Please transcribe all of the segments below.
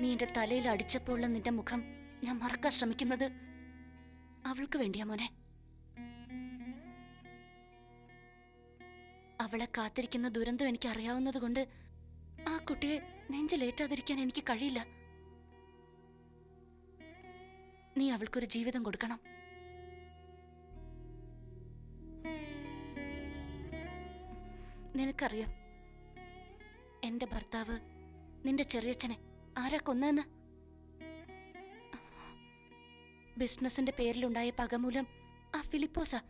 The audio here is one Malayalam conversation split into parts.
നീ എന്റെ തലയിൽ അടിച്ചപ്പോഴുള്ള നിന്റെ മുഖം ഞാൻ മറക്കാൻ ശ്രമിക്കുന്നത് അവൾക്ക് വേണ്ടിയാ മോനെ. അവളെ കാത്തിരിക്കുന്ന ദുരന്തം എനിക്ക് അറിയാവുന്നത് കൊണ്ട് ആ കുട്ടിയെ നെഞ്ചിലേറ്റാതിരിക്കാൻ എനിക്ക് കഴിയില്ല. നീ അവൾക്കൊരു ജീവിതം കൊടുക്കണം. നിനക്കറിയോ എന്റെ ഭർത്താവ് നിന്റെ ചെറിയച്ഛനെ ആരാ കൊന്നെന്ന്? ബിസിനസിന്റെ പേരിലുണ്ടായ പകമൂലം ആ ഫിലിപ്പോസാ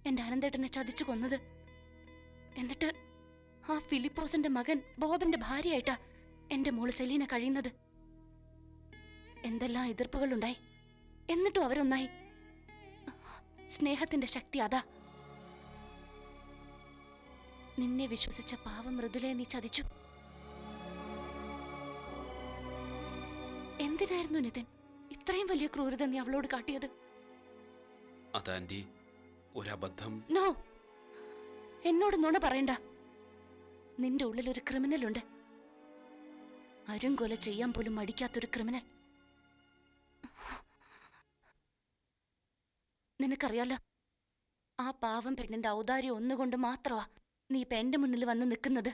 എന്റെ അനന്തേട്ടനെ ചതിച്ചു കൊന്നത്. എന്നിട്ട് ആ ഫിലിപ്പോസിന്റെ മകൻ ബോബിന്റെ ഭാര്യയായിട്ടാ എന്റെ മോള് സെലീന കഴിയുന്നത്. എന്തെല്ലാം എതിർപ്പുകളുണ്ടായി, എന്നിട്ടും അവരൊന്നായി. സ്നേഹത്തിന്റെ ശക്തി അതാ. നിന്നെ വിശ്വസിച്ച പാവം മൃദുലയെ നീ ചതിച്ചു. എന്തിനായിരുന്നു നിതിൻ ഇത്രയും വലിയ ക്രൂരത നീ അവളോട് കാട്ടിയത്? അതാൻറ്റി, ഒരബദ്ധം. നോ, എന്നോട് നുണ പറയണ്ട. നിന്റെ ഉള്ളിൽ ഒരു ക്രിമിനൽ ഉണ്ട്. അരുംകൊല ചെയ്യാൻ പോലും മടിക്കാത്തൊരു ക്രിമിനൽ. നിനക്കറിയാലോ, ആ പാവം പെണ്ണിന്റെ ഔദാര്യം ഒന്നുകൊണ്ട് മാത്രമാ നീ ഇപ്പൊ എന്റെ മുന്നിൽ വന്ന് നിൽക്കുന്നത്.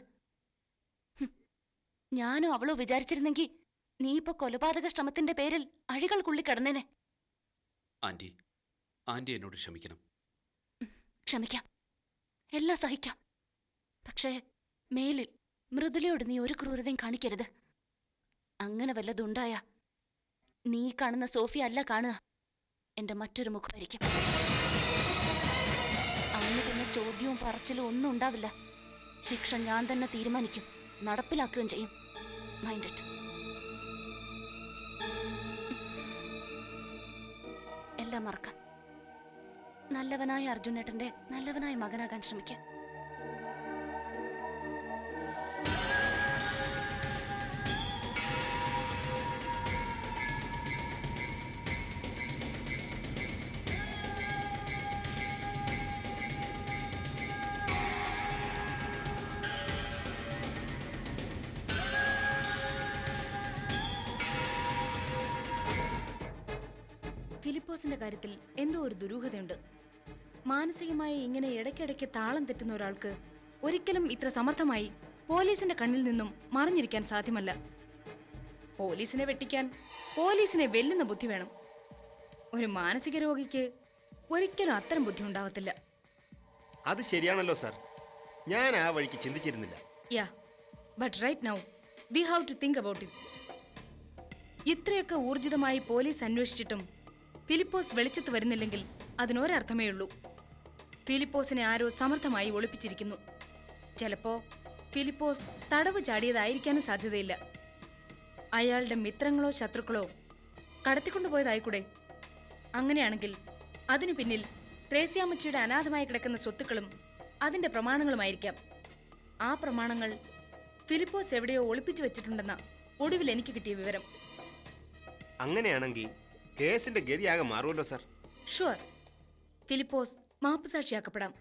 ഞാനോ അവളോ വിചാരിച്ചിരുന്നെങ്കിൽ നീ ഇപ്പൊ കൊലപാതക ശ്രമത്തിന്റെ പേരിൽ അഴികൾക്കുള്ളി കിടന്നേനെ. ആന്റി, ആന്റി എന്നോട് ക്ഷമിക്കണം. ക്ഷമിക്കാം, എല്ലാം സഹിക്കാം. പക്ഷേ മേലിൽ മൃദുലയോട് നീ ഒരു ക്രൂരതയും കാണിക്കരുത്. അങ്ങനെ വല്ലതുണ്ടായ നീ കാണുന്ന സോഫിയ അല്ല കാണുക, എന്റെ മറ്റൊരു മുഖമായിരിക്കും. അന്ന് തന്നെ ചോദ്യവും പറച്ചിലും ഒന്നും ഉണ്ടാവില്ല. ശിക്ഷ ഞാൻ തന്നെ തീരുമാനിക്കും, നടപ്പിലാക്കുകയും ചെയ്യും. Mind it. എല്ലാം മറക്കാം. നല്ലവനായ അർജുനേട്ടന്റെ നല്ലവനായ മകനാകാൻ ശ്രമിക്കാം. ഫിലിപ്പോസിന്റെ കാര്യത്തിൽ എന്തോ ഒരു ദുരൂഹതയുണ്ട്. മാനസികമായി ഇങ്ങനെ ഇടയ്ക്കിടയ്ക്ക് താളം തെറ്റുന്ന ഒരാൾക്ക് ഒരിക്കലും ഇത്ര സമർത്ഥമായി പോലീസിന്റെ കണ്ണിൽ നിന്നും മറിഞ്ഞിരിക്കാൻ സാധ്യമല്ല. പോലീസിനെ വെട്ടിക്കാൻ പോലീസിനെ വെല്ലുന്ന ബുദ്ധി വേണം. ഒരു മാനസിക രോഗിക്ക് ഒരിക്കലും അത്തരം ബുദ്ധി ഉണ്ടാവത്തില്ല. അത് ശരിയാണല്ലോ സാർ, ഞാൻ ആ വഴിക്ക് ചിന്തിച്ചിരുന്നില്ല. Yeah, but right now we have to think about it. ഇത്രയൊക്കെ ഊർജിതമായി പോലീസ് അന്വേഷിച്ചിട്ടും ഫിലിപ്പോസ് വെളിച്ചത്ത് വരുന്നില്ലെങ്കിൽ അതിനൊരർത്ഥമേ ഉള്ളൂ. ഫിലിപ്പോസിനെ ആരോ സമർത്ഥമായി ഒളിപ്പിച്ചിരിക്കുന്നു. ചിലപ്പോ ഫിലിപ്പോസ് തടവ് ചാടിയതായിരിക്കാനും സാധ്യതയില്ല. അയാളുടെ മിത്രങ്ങളോ ശത്രുക്കളോ കടത്തിക്കൊണ്ടുപോയതായിക്കൂടെ? അങ്ങനെയാണെങ്കിൽ അതിനു പിന്നിൽ ത്രേസ്യാമ്മച്ചിയുടെ അനാഥമായി കിടക്കുന്ന സ്വത്തുക്കളും അതിന്റെ പ്രമാണങ്ങളുമായിരിക്കാം. ആ പ്രമാണങ്ങൾ ഫിലിപ്പോസ് എവിടെയോ ഒളിപ്പിച്ചു വെച്ചിട്ടുണ്ടെന്ന ഒടുവിൽ എനിക്ക് കിട്ടിയ വിവരം. അങ്ങനെയാണെങ്കിൽ കേസിന്റെ ഗതിയാകെ മാറുമല്ലോ സാർ. ഷുവർ, ഫിലിപ്പോസ് മാപ്പുസാക്ഷിയാക്കപ്പെടാം.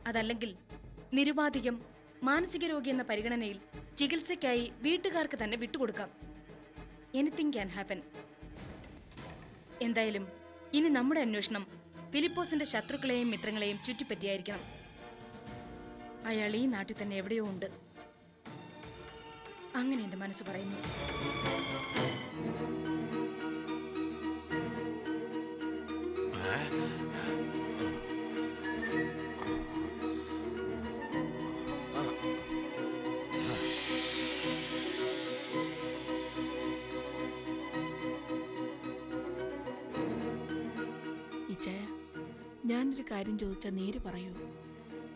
അതല്ലെങ്കിൽ നിരുപാധികം മാനസിക രോഗി എന്ന പരിഗണനയിൽ ചികിത്സയ്ക്കായി വീട്ടുകാർക്ക് തന്നെ വിട്ടുകൊടുക്കാം. Anything can happen. എന്തായാലും ഇനി നമ്മുടെ അന്വേഷണം ഫിലിപ്പോസിന്റെ ശത്രുക്കളെയും മിത്രങ്ങളെയും ചുറ്റിപ്പറ്റിയായിരിക്കണം. അയാൾ ഈ നാട്ടിൽ തന്നെ എവിടെയോ ഉണ്ട്. അങ്ങനെ എന്റെ മനസ്സ് പറയുന്നു. ഇച്ചയ, ഞാനൊരു കാര്യം ചോദിച്ചാൽ നേര് പറയൂ.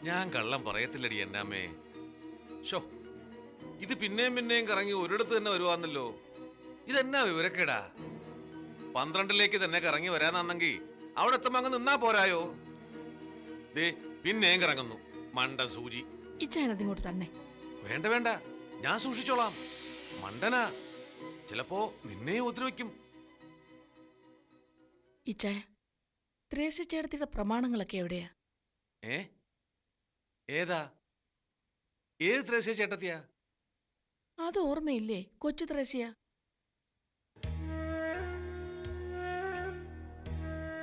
ഞാൻ കള്ളം പറയത്തില്ലടി എന്നാമ്മേ. ഷോ, ഇത് പിന്നെയും പിന്നെയും കറങ്ങി ഒരിടത്ത് തന്നെ വരുവാന്നല്ലോ. ഇതെന്നാ വിവരക്കേടാ? 12ലേക്ക് തന്നെ കറങ്ങി വരാനാണെങ്കിൽ അവിടെ എത്തുമ്പോ അങ്ങ് നിന്നാ പോരായോ? ദേ പിന്നെയും കറങ്ങുന്നു മണ്ട സൂചി. ഇച്ചയനതിങ്ങോട്ട് തന്നെ. വേണ്ട വേണ്ട, ഞാൻ സൂക്ഷിച്ചോളാം. മണ്ടനാ, ചിലപ്പോ നിന്നെ ഉപദ്രവിക്കും. ഇച്ചയ, ത്രേസ്യ ചേട്ടത്തിയുടെ പ്രമാണങ്ങളൊക്കെ എവിടെയാ? ഏതാ? ഏത് ത്രേസ്യ ചേട്ടത്തിയാ? അത് ഓർമ്മയില്ലേ? കൊച്ചു ത്രേസ്യ.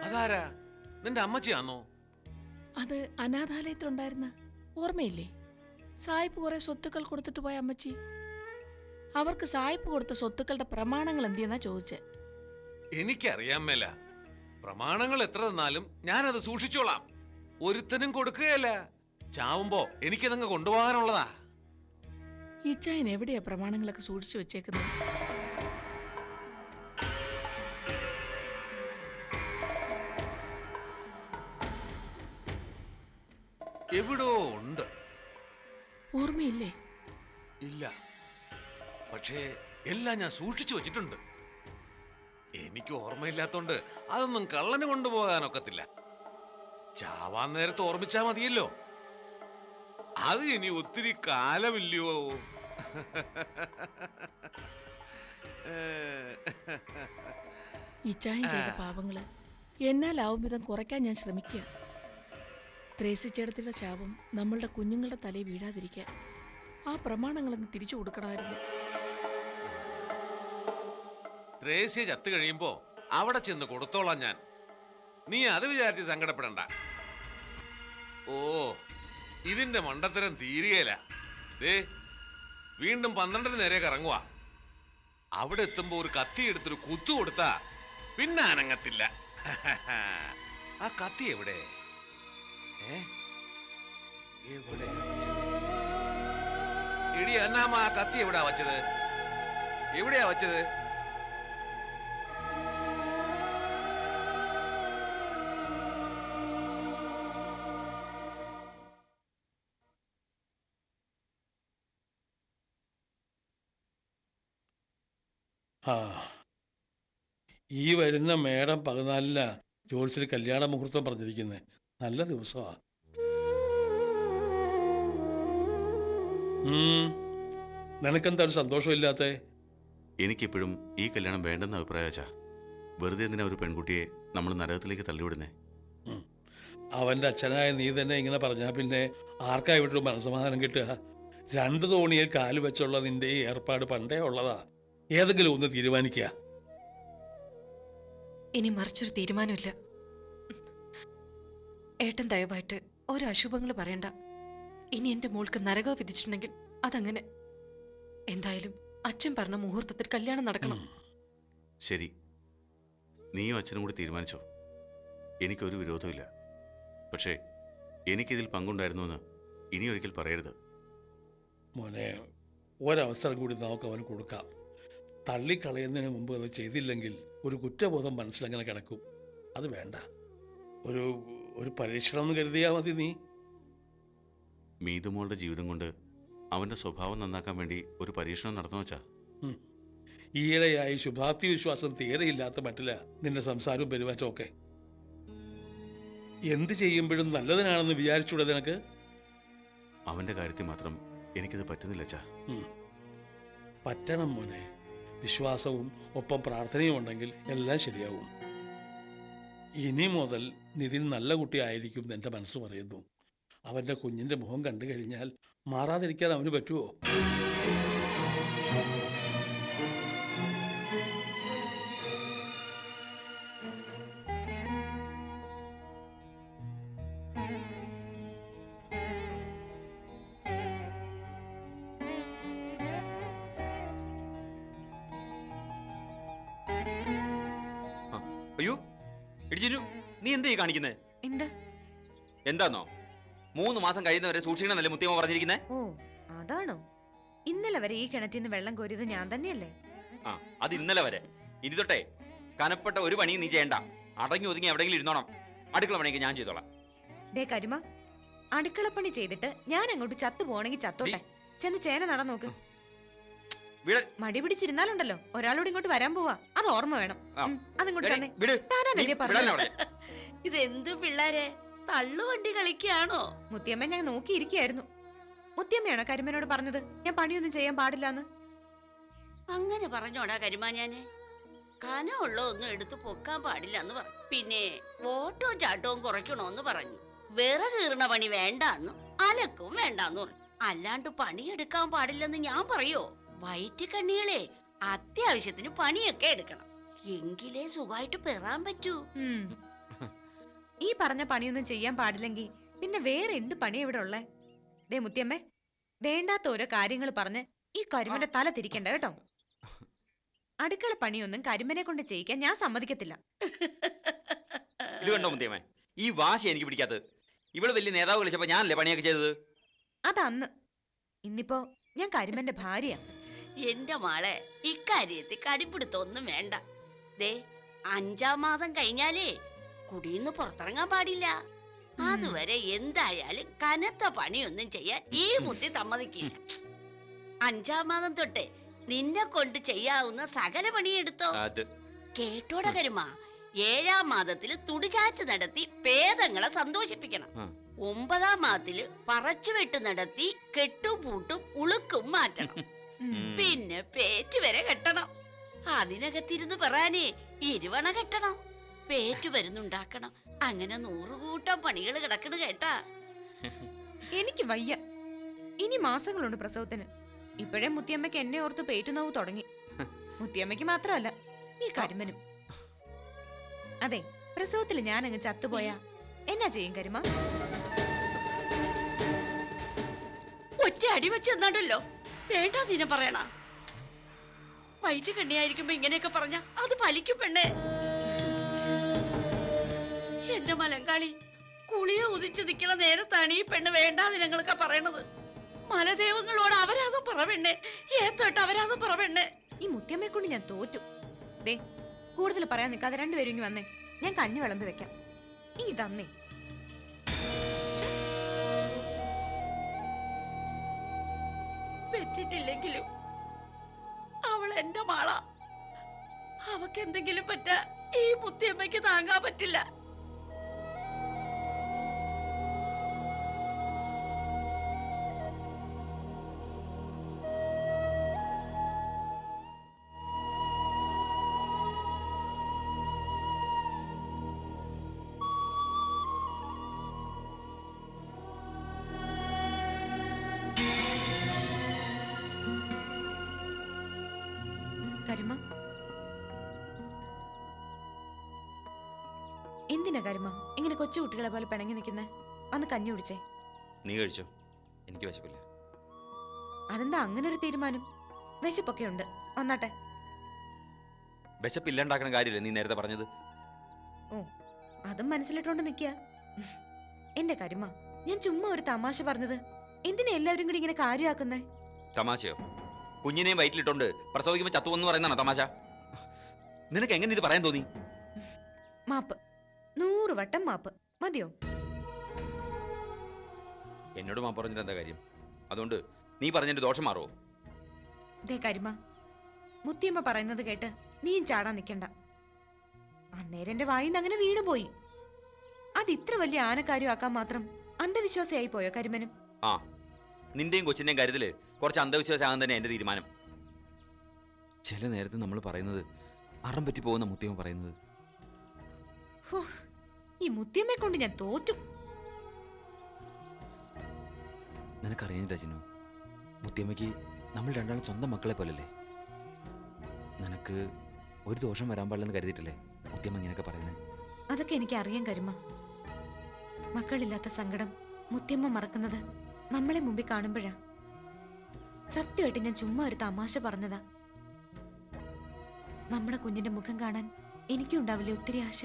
അതാരാ? നിന്റെ അമ്മച്ചിയാന്നോ? അത് അനാഥാലയത്തിലുണ്ടായിരുന്ന ഓർമ്മയില്ലേ? സായിപ്പ് കുറെ സ്വത്തുക്കൾ കൊടുത്തിട്ട് പോയ അമ്മച്ചി. അവർക്ക് സായിപ്പ് കൊടുത്ത സ്വത്തുക്കളുടെ പ്രമാണങ്ങൾ എന്തിയെന്നാ ചോദിച്ചേ. എനിക്കറിയാൻ മേല. പ്രമാണങ്ങൾ എത്ര തന്നാലും ഞാനത് സൂക്ഷിച്ചോളാം. ഒരുത്തനും കൊടുക്കുകയല്ല. ചാവുമ്പോ എനിക്കതങ്ങ് കൊണ്ടുപോകാനുള്ളതാ. ഇച്ചായൻ എവിടെയാ പ്രമാണങ്ങളൊക്കെ സൂക്ഷിച്ചു വെച്ചേക്കുന്നത്? എവിടോ ഉണ്ട്. ഓർമ്മയില്ലേ? ഇല്ല, പക്ഷേ എല്ലാം ഞാൻ സൂക്ഷിച്ചു വെച്ചിട്ടുണ്ട്. എനിക്ക് ഓർമ്മയില്ലാത്തോണ്ട് അതൊന്നും കള്ളന് കൊണ്ടുപോകാനൊക്കത്തില്ല. ചാവാൻ നേരത്ത് ഓർമ്മിച്ചാ മതിയല്ലോ. അത് ഇനി ഒത്തിരി കാലമില്ലയോ? ഇച്ചായൻ ചെയ്ത പാപങ്ങള് എന്നാലാവും വിധം കുറയ്ക്കാൻ ഞാൻ ശ്രമിക്കുക. ത്രേസിച്ചേടത്തിയുടെ ശാപം നമ്മളുടെ കുഞ്ഞുങ്ങളുടെ തലയിൽ വീഴാതിരിക്കാൻ ആ പ്രമാണങ്ങളങ്ങ് തിരിച്ചു കൊടുക്കണമായിരുന്നു. ത്രേസ്യ ചത്തു കഴിയുമ്പോ അവിടെ ചെന്ന് കൊടുത്തോളാം ഞാൻ. നീ അത് വിചാരിച്ച് സങ്കടപ്പെടണ്ട. ഓ, ഇതിന്റെ മണ്ടത്തരം തീരുകയില്ല. ദേ, വീണ്ടും 12 നേരെ കറങ്ങുക. അവിടെ എത്തുമ്പോ ഒരു കത്തി എടുത്തൊരു കുത്തു കൊടുത്താ പിന്നെ അനങ്ങത്തില്ല. ആ കത്തി എവിടെ? എവിടെയാ വച്ചത്? എടി അന്നാമ്മ, ആ കത്തി എവിടാ വച്ചത്? എവിടെയാ വച്ചത്? ആ, ഈ വരുന്ന മേടം 14 ജോത്സ്യന് കല്യാണ മുഹൂർത്തം പറഞ്ഞിരിക്കുന്നത്. നല്ല ദിവസമാ. നിനക്കെന്താ ഒരു സന്തോഷമില്ലാത്തേ? എനിക്കെപ്പോഴും ഈ കല്യാണം വേണ്ടെന്ന അഭിപ്രായച്ചാ. വെറുതെ എന്തിനാ ഒരു പെൺകുട്ടിയെ നമ്മൾ നരകത്തിലേക്ക് തള്ളിവിടുന്നേ? അവൻ്റെ അച്ഛനായ നീ തന്നെ ഇങ്ങനെ പറഞ്ഞാൽ പിന്നെ ആർക്കാ ഇവിടെ ഒരു മനസ്സമാധാനം കിട്ടുക? 2 തോണിയിൽ കാല് വെച്ചുള്ള നിന്റെ ഈ ഏർപ്പാട് പണ്ടേ ഉള്ളതാ. ഏതെങ്കിലും ഒന്ന് തീരുമാനിക്കുക. ഇനി മറിച്ചൊരു തീരുമാനമില്ല. ഏട്ടൻ ദയവായിട്ട് ഓരോ അശുഭങ്ങൾ പറയണ്ട. ഇനി എന്റെ മോൾക്ക് നരകം വിധിച്ചിട്ടുണ്ടെങ്കിൽ അതങ്ങനെ. എന്തായാലും അച്ഛൻ പറഞ്ഞ മുഹൂർത്തത്തിൽ കല്യാണം നടക്കണം. ശരി, നീയും അച്ഛനും കൂടി തീരുമാനിച്ചോ. എനിക്കൊരു വിരോധമില്ല. പക്ഷേ എനിക്കിതിൽ പങ്കുണ്ടായിരുന്നുവെന്ന് ഇനി ഒരിക്കൽ പറയരുത്. മോനെ, ഒരവസരം കൂടി നമുക്ക് അവന് കൊടുക്കാം. തള്ളിക്കളയുന്നതിന് മുമ്പ് അത് ചെയ്തില്ലെങ്കിൽ ഒരു കുറ്റബോധം മനസ്സിലങ്ങനെ കിടക്കും. അത് വേണ്ട. ഒരു പരീക്ഷണം എന്ന് കരുതിയാൽ മതി. നീ മീതുമോളുടെ ജീവിതം കൊണ്ട് അവൻ്റെ സ്വഭാവം നന്നാക്കാൻ വേണ്ടി ഒരു പരീക്ഷണം നടന്നു വെച്ചാ. ഈയിടെയായി ശുഭാപ്തി വിശ്വാസം തീരെയില്ലാത്ത മറ്റില്ല നിന്റെ സംസാരവും പെരുമാറ്റവും ഒക്കെ. എന്ത് ചെയ്യുമ്പോഴും നല്ലതിനാണെന്ന് വിചാരിച്ചൂടെ നിനക്ക്? അവൻ്റെ കാര്യത്തിൽ മാത്രം എനിക്കത് പറ്റുന്നില്ല അച്ഛാ. പറ്റണം മോനെ. വിശ്വാസവും ഒപ്പം പ്രാർത്ഥനയും ഉണ്ടെങ്കിൽ എല്ലാം ശരിയാവും. ഇനി മുതൽ നിതിൻ നല്ല കുട്ടിയായിരിക്കും എൻ്റെ മനസ്സ് പറയുന്നു. അവൻ്റെ കുഞ്ഞിൻ്റെ മുഖം കണ്ടു കഴിഞ്ഞാൽ മാറാതിരിക്കാൻ അവന് പറ്റുമോ? അയ്യോ ഇടിച്ചിരു, നീ എന്താ ഈ കാണിക്കുന്നേ? എന്താ? എന്താന്നോ? 3 മാസം കഴിയുന്നവരെ സൂക്ഷിക്കണമെന്നല്ലേ മുത്തിയമ്മ പറഞ്ഞിരിക്കുന്നേ? ഓ, അതാണോ? ഇന്നലെ വരെ ഈ കിണറ്റിൽ നിന്ന് വെള്ളം കോരിയത് ഞാൻ തന്നെയല്ലേ? ആ, അത് ഇന്നലെ വരെ. ഇനി തൊട്ടേ കനപ്പെട്ട ഒരു പണിയും നീ ചെയ്യണ്ട. അടങ്ങി ഒതുങ്ങി എവിടെയെങ്കിലും ഇരുന്നോണം. അടുക്കള പണിയൊക്കെ ഞാൻ ചെയ്തോളാം. ദേ കരുമ, അടുക്കളപ്പണി ചെയ്തിട്ട് ഞാൻ അങ്ങോട്ട് ചത്തു പോണെങ്കിൽ ചത്തോട്ടെ. ചെന്ന് ചേന നട നോക്ക്. മടി പിടിച്ചിരുന്നാലുണ്ടല്ലോ ഒരാളോട് ഇങ്ങോട്ട് വരാൻ പോവാ. അത് ഓർമ്മ വേണം. അതിങ്ങോട്ട് തന്നെ. ഇതെന്തു പിള്ളേരെ, തള്ളുവണ്ടി കളിക്കാണോ? മുത്തിയമ്മ ഞാൻ നോക്കിയിരിക്കുകയായിരുന്നു. മുത്തിയമ്മയാണോ കരിമനോട് പറഞ്ഞത് ഞാൻ പണിയൊന്നും ചെയ്യാൻ പാടില്ലാന്ന്? അങ്ങനെ പറഞ്ഞോടാ കരുമാഞ്ഞാനെ? കനമുള്ള ഒന്നും എടുത്ത് പൊക്കാൻ പാടില്ല എന്ന് പറഞ്ഞു. പിന്നെ ഓട്ടവും ചാട്ടവും കുറയ്ക്കണോന്ന് പറഞ്ഞു. വിറകീറണ പണി വേണ്ടാന്നും അലക്കും വേണ്ടാന്ന് പറഞ്ഞു. അല്ലാണ്ട് പണിയെടുക്കാൻ പാടില്ലെന്ന് ഞാൻ പറയോ? വയറ്റിക്കണ്ണികളെ അത്യാവശ്യത്തിന് പണിയൊക്കെ എടുക്കണം. എങ്കിലേ സുഖമായിട്ട് പെറാൻ പറ്റൂ. ഈ പറഞ്ഞ പണിയൊന്നും ചെയ്യാൻ പാടില്ലെങ്കിൽ പിന്നെ വേറെ എന്ത് പണിയാ ഇവിടെ ഉള്ളേ? ദേ മുത്തിയമ്മേ, വേണ്ടാത്ത ഓരോ കാര്യങ്ങൾ പറഞ്ഞ് ഈ കരിമന്റെ തല തിരിക്കണ്ട കേട്ടോ. അടുക്കള പണിയൊന്നും കരിമനെ കൊണ്ട് ചെയ്യിക്കാൻ ഞാൻ സമ്മതിക്കത്തില്ല. ഇത് കണ്ടോ മുത്തിയമ്മേ, ഈ വാശി എനിക്ക് പിടിക്കാത്തത്. ഇവള് വലിയ നേതാവ് വിളിച്ചപ്പോ ഞാനല്ലേ പണിയൊക്കെ ചെയ്തത്. അതന്ന്. ഇന്നിപ്പോ ഞാൻ കരിമന്റെ ഭാര്യ. എന്റെ മോളെ, ഇക്കാര്യത്തിൽ കടിപിടുത്തൊന്നും വേണ്ട. ദേ 5-ാം മാസം കഴിഞ്ഞാലേ കുടിയിന്ന് പുറത്തിറങ്ങാൻ പാടില്ല. അതുവരെ എന്തായാലും കനത്ത പണിയൊന്നും ചെയ്യാൻ ഈ മുത്തി സമ്മതിക്കില്ല. 5-ാം മാസം തൊട്ട് നിന്നെ കൊണ്ട് ചെയ്യാവുന്ന സകല പണിയെടുത്തോ. കേട്ടോട കരുമ, 7-ാം മാസത്തില് തുടിചാറ്റ് നടത്തി പേദങ്ങളെ സന്തോഷിപ്പിക്കണം. 9-ാം മാസത്തില് പറച്ചുവെട്ട് നടത്തി കെട്ടും പൂട്ടും ഉളുക്കും മാറ്റണം. പിന്നെ പേറ്റ് വരെ കെട്ടണം. അതിനകത്തിരുന്ന് പറയാനേ 20 കെട്ടണം. പേറ്റ് വരുന്നുണ്ടാക്കണം. അങ്ങനെ 100 കൂട്ടം പണികൾ കിടക്കണ കേട്ടാ. എനിക്ക് വയ്യ. ഇനി മാസങ്ങളുണ്ട് പ്രസവത്തിന്. ഇപ്പോഴേ മുത്തിയമ്മയ്ക്ക് എന്നെ ഓർത്ത് പേറ്റുനോവ് തുടങ്ങി. മുത്തിയമ്മയ്ക്ക് മാത്രമല്ല, ഈ കരിമനും. അതെ, പ്രസവത്തിൽ ഞാൻ അങ്ങ് ചത്തുപോയാ എന്നാ ചെയ്യും കരിമ? ഒറ്റ അടി വെച്ച് എന്നാണ്ടല്ലോ. വേണ്ടാ നിന്നെ പറയണ. വയറ്റ് കണ്ണിയായിരിക്കുമ്പോ ഇങ്ങനെയൊക്കെ പറഞ്ഞ അത് ഫലിക്കും പെണ്ണേ. എന്റെ മലങ്കാളി, കുളിയെ ഉദിച്ചു നിൽക്കണ നേരത്താണ് ഈ പെണ്ണ് വേണ്ടാ ദിനങ്ങളൊക്കെ പറയണത്. മലദേവങ്ങളോട് അവരാതും പറവെണ്ണേ, ഏത്തോട്ട് അവരാതും പറവെണ്ണേ. ഈ മുത്തിയമ്മയെ കൊണ്ട് ഞാൻ തോറ്റു. ദേ, കൂടുതൽ പറയാൻ നിൽക്കാതെ രണ്ടുപേരും ഇങ്ങ് വന്നേ. ഞാൻ കഞ്ഞി വിളമ്പി വെക്കാം. ഇനി തന്നേ. പെറ്റിട്ടില്ലെങ്കിലും അവൾ എന്റെ മാള. അവക്ക് എന്തെങ്കിലും പറ്റ ഈ മുത്തിയമ്മയ്ക്ക് താങ്ങാൻ പറ്റില്ല. കരിമ, എന്തിനാ കരിമ ഇങ്ങനെ കൊച്ചു കുട്ടികളെ പോലെ പിണങ്ങി നിൽക്കുന്നേ? വന്ന് കഞ്ഞി കുടിച്ചേ. നീ കഴിച്ചോ, എനിക്ക് വിശപ്പില്ല. അതെന്താ അങ്ങനെ ഒരു തീരുമാനം? വിശപ്പൊക്കെ ഉണ്ട്, വന്നാട്ടെ. വിശപ്പില്ലാണ്ടാക്കണ കാര്യമില്ല നീ നേരത്തെ പറഞ്ഞത്. ഓ, അതും മനസ്സിലിട്ടോണ്ട് നിൽക്കുക. എന്റെ കരിമ, ഞാൻ ചുമ്മാ ഒരു തമാശ പറഞ്ഞത്. എന്തിനാ എല്ലാവരും കൂടി ഇങ്ങനെ കാര്യമാക്കുന്നേ? തമാശയോ? കുഞ്ഞിനെയും വയറ്റിലിട്ടോണ്ട് പ്രസവിക്കുമ്പോ ചത്തുവെന്ന് പറയുന്നതാണോ തമാശ? നിനക്ക് എങ്ങനെ ഇത് പറയാൻ തോന്നി? മാപ്പ്, 100 വട്ടം മാപ്പ്. മതിയോ? എന്നോട് മാപ്പ് പറഞ്ഞിട്ട് എന്താ കാര്യം? അതുകൊണ്ട് നീ പറഞ്ഞതിന്റെ ദോഷം മാറുമോ? ദേ കരിമ, മുത്തിയമ്മ പറയുന്നത് കേട്ട് നീയും ചാടാൻ നിൽക്കണ്ട. അന്നേരം എന്റെ വായിന്ന് അങ്ങനെ വീണുപോയി. അത് ഇത്ര വലിയ ആനക്കാര്യമാക്കാൻ മാത്രം അന്ധവിശ്വാസിയായി പോയോ കരിമനും? ആ, നിന്റെയും കൊച്ചിന്റെയും കാര്യത്തില് കുറച്ച് അന്ധവിശ്വാസമാകാൻ തന്നെ എന്റെ തീരുമാനം. ചില നേരത്ത് നമ്മൾ പറയുന്നത് അറം പറ്റി പോകുന്ന മുത്തിയമ്മ പറയുന്നത്. ഈ മുത്തിയമ്മയെ കൊണ്ട് ഞാൻ തോറ്റു. നിനക്കറിയാം രജനു, മുത്തിയമ്മയ്ക്ക് നമ്മൾ രണ്ടാളും സ്വന്തം മക്കളെ പോലല്ലേ. നിനക്ക് ഒരു ദോഷം വരാൻ പാടില്ലെന്ന് കരുതിയിട്ടല്ലേ മുത്തിയമ്മ ഇങ്ങനെയൊക്കെ പറയുന്നത്? അതൊക്കെ എനിക്ക് അറിയാൻ കരിമ. മക്കളില്ലാത്ത സങ്കടം മുത്തിയമ്മ മറക്കുന്നത് നമ്മളെ മുമ്പിൽ കാണുമ്പോഴാ. സത്യമായിട്ട് ഞാൻ ചുമ്മാ ഒരു തമാശ പറഞ്ഞതാ. നമ്മുടെ കുഞ്ഞിന്റെ മുഖം കാണാൻ എനിക്കും ഉണ്ടാവില്ലേ ഒത്തിരി ആശ.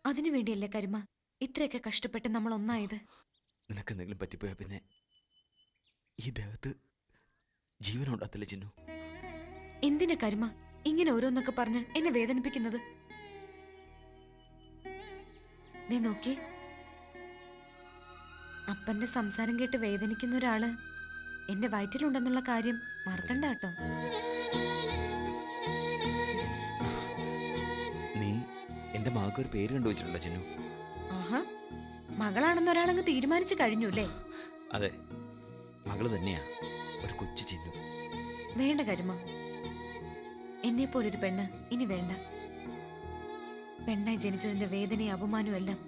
അതിനു വേണ്ടിയല്ലേ കരിമ ഇത്രയൊക്കെ കഷ്ടപ്പെട്ട് നമ്മൾ ഒന്നായത്. നിനക്ക് എന്തെങ്കിലും പറ്റിപ്പോയാ പിന്നെ ഈ ദേഹത്ത് ജീവനുണ്ടാത്തില്ല ചിന്നു. എന്തിനാ കരിമ ഇങ്ങനെ ഓരോന്നൊക്കെ പറഞ്ഞ് എന്നെ വേദനിപ്പിക്കുന്നത്? നീ നോക്കി, അപ്പന്റെ സംസാരം കേട്ട് വേദനിക്കുന്ന ഒരാള് എന്റെ വയറ്റിലുണ്ടെന്നുള്ള കാര്യം മറക്കണ്ട കേട്ടോ. നീ എന്റെ മകൾക്ക് ഒരു പേര് കണ്ടുവച്ചിട്ടുണ്ടോ ചിന്നു? ആഹാ, മകളാണെന്ന് ഒരാളങ്ങ് തീരുമാനിച്ചു കഴിഞ്ഞു അല്ലേ? അതെ, മകള് തന്നെയാ, ഒരു കൊച്ചു ചിന്നു. വേണ്ട കരിമ, എന്നെ പോലൊരു പെണ്ണ് ഇനി വേണ്ട. പെണ്ണായി ജനിച്ചതിന്റെ വേദനയും അപമാനവും എല്ലാം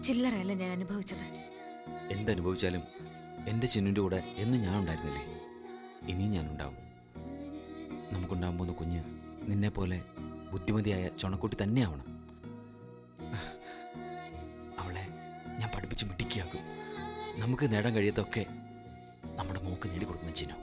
ചില്ലറയല്ല ഞാൻ അനുഭവിച്ചത്. എന്തനുഭവിച്ചാലും എൻ്റെ ചിന്നുൻ്റെ കൂടെ എന്നും ഞാൻ ഉണ്ടായിരുന്നില്ലേ, ഇനിയും ഞാനുണ്ടാവും. നമുക്കുണ്ടാകാൻ പോകുന്ന കുഞ്ഞ് നിന്നെ പോലെ ബുദ്ധിമതിയായ ചുണക്കുട്ടി തന്നെയാവണം. പഠിപ്പിച്ച് മിടുക്കിയാക്കും. നമുക്ക് നേടാൻ കഴിയാത്തൊക്കെ നമ്മുടെ മോക്ക് നേടിക്കൊടുക്കുന്ന ചിന്നു.